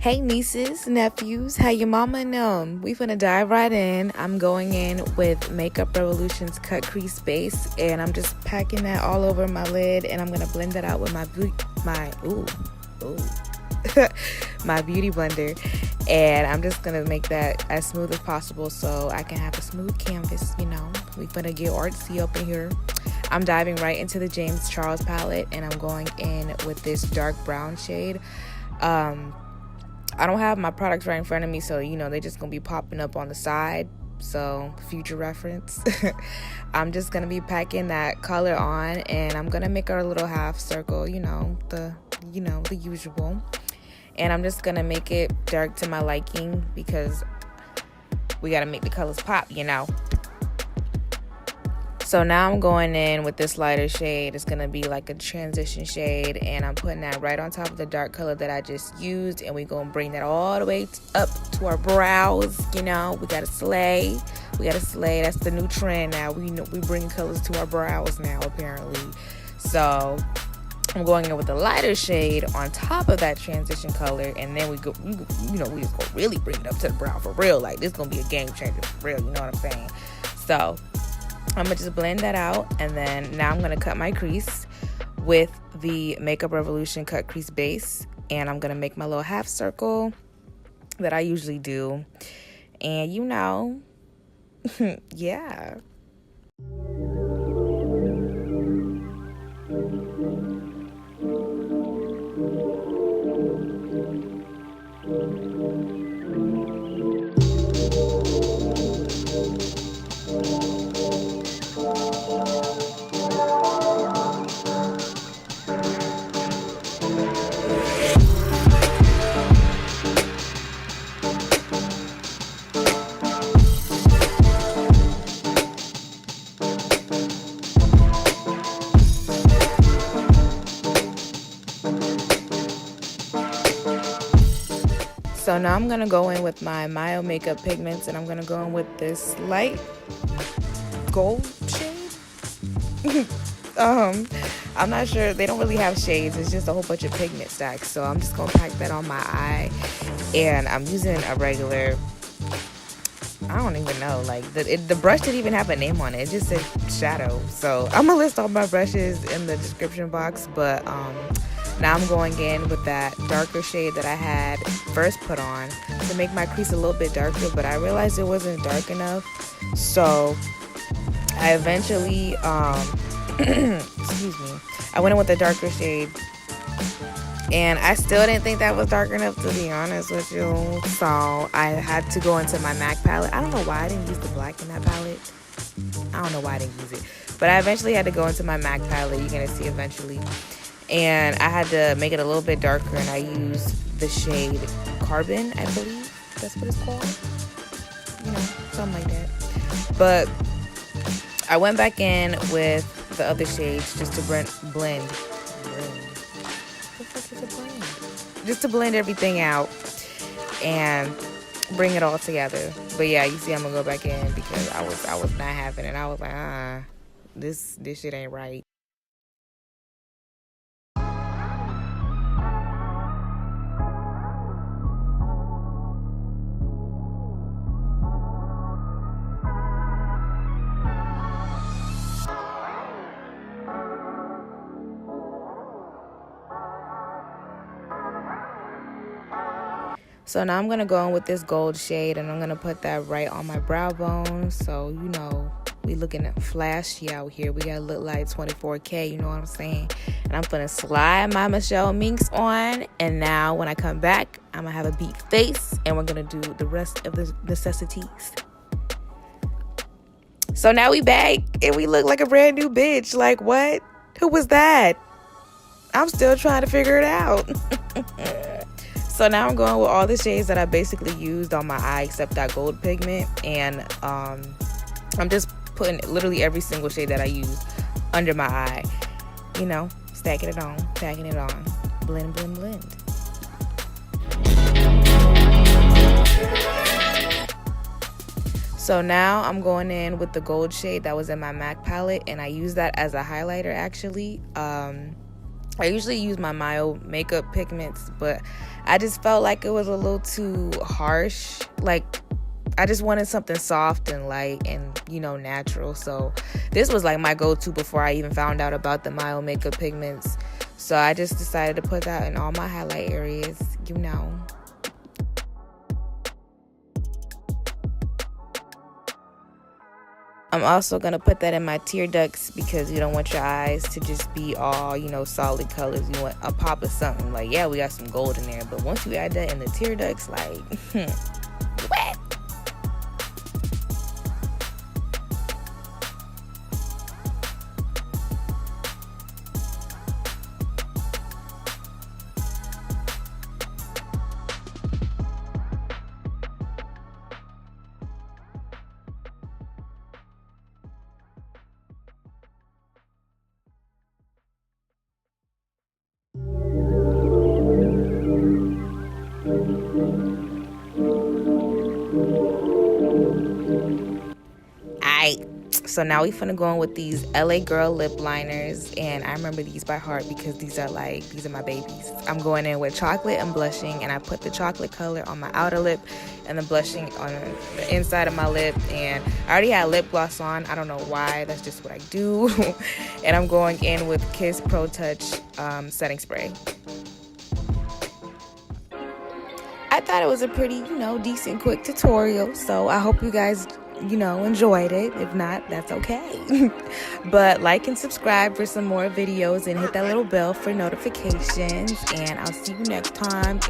Hey nieces, nephews, how your mama and them? We finna dive right in. I'm going in with Makeup Revolution's Cut Crease Base, and I'm just packing that all over my lid, and I'm gonna blend that out with my beauty blender, and I'm just gonna make that as smooth as possible so I can have a smooth canvas. We finna get artsy up in here. I'm diving right into the James Charles palette, and I'm going in with this dark brown shade. I don't have my products right in front of me, so they're just gonna be popping up on the side, so future reference. I'm just gonna be packing that color on, and I'm gonna make our little half circle, the usual. And I'm just gonna make it dark to my liking because we gotta make the colors pop. So now I'm going in with this lighter shade. It's going to be like a transition shade, and I'm putting that right on top of the dark color that I just used, and we're going to bring that all the way up to our brows. We got to slay. That's the new trend now. We bring colors to our brows now, apparently. So I'm going in with the lighter shade on top of that transition color, and then we just going to really bring it up to the brow for real. Like, this going to be a game changer for real, you know what I'm saying? So I'm going to just blend that out, and then now I'm going to cut my crease with the Makeup Revolution Cut Crease Base, and I'm going to make my little half circle that I usually do, and yeah. So now I'm going to go in with my Mild Makeup Pigments, and I'm going to go in with this light gold shade. I'm not sure. They don't really have shades. It's just a whole bunch of pigment stacks. So I'm just going to pack that on my eye. And I'm using a regular, I don't even know. Like, the brush didn't even have a name on it. It just said shadow. So I'm going to list all my brushes in the description box. But now I'm going in with that darker shade that I had first put on to make my crease a little bit darker, but I realized it wasn't dark enough. So I eventually, excuse me, I went in with a darker shade, and I still didn't think that was dark enough, to be honest with you. So I had to go into my MAC palette. I don't know why I didn't use the black in that palette. I don't know why I didn't use it, but I eventually had to go into my MAC palette. You're gonna see eventually. And I had to make it a little bit darker, and I used the shade Carbon, I believe that's what it's called. Something like that. But I went back in with the other shades just to blend. Just to blend everything out and bring it all together. But yeah, you see I'm gonna go back in because I was not having it. I was like, this shit ain't right. So now I'm going to go in with this gold shade, and I'm going to put that right on my brow bone. So, we looking at flashy out here. We got to look like 24K, you know what I'm saying? And I'm going to slide my Michelle Minks on. And now when I come back, I'm going to have a beat face, and we're going to do the rest of the necessities. So now we back, and we look like a brand new bitch. Like, what? Who was that? I'm still trying to figure it out. So now I'm going with all the shades that I basically used on my eye except that gold pigment. And I'm just putting literally every single shade that I used under my eye. Stacking it on, packing it on. Blend, blend, blend. So now I'm going in with the gold shade that was in my MAC palette, and I use that as a highlighter actually. I usually use my Mayo makeup pigments, but I just felt like it was a little too harsh. Like, I just wanted something soft and light and, you know, natural. So this was like my go-to before I even found out about the Mayo makeup pigments. So I just decided to put that in all my highlight areas, you know. I'm also going to put that in my tear ducts because you don't want your eyes to just be all, you know, solid colors. You want a pop of something. Like, yeah, we got some gold in there. But once you add that in the tear ducts, like, what? So now we finna go in with these LA Girl lip liners, and I remember these by heart because these are my babies. I'm going in with chocolate and blushing, and I put the chocolate color on my outer lip and the blushing on the inside of my lip. And I already had lip gloss on. I don't know why, that's just what I do. And I'm going in with Kiss Pro Touch setting spray. I thought it was a pretty, you know, decent quick tutorial, so I hope you guys, you know, enjoyed it. If not, that's okay. But like and subscribe for some more videos and hit that little bell for notifications, and I'll see you next time.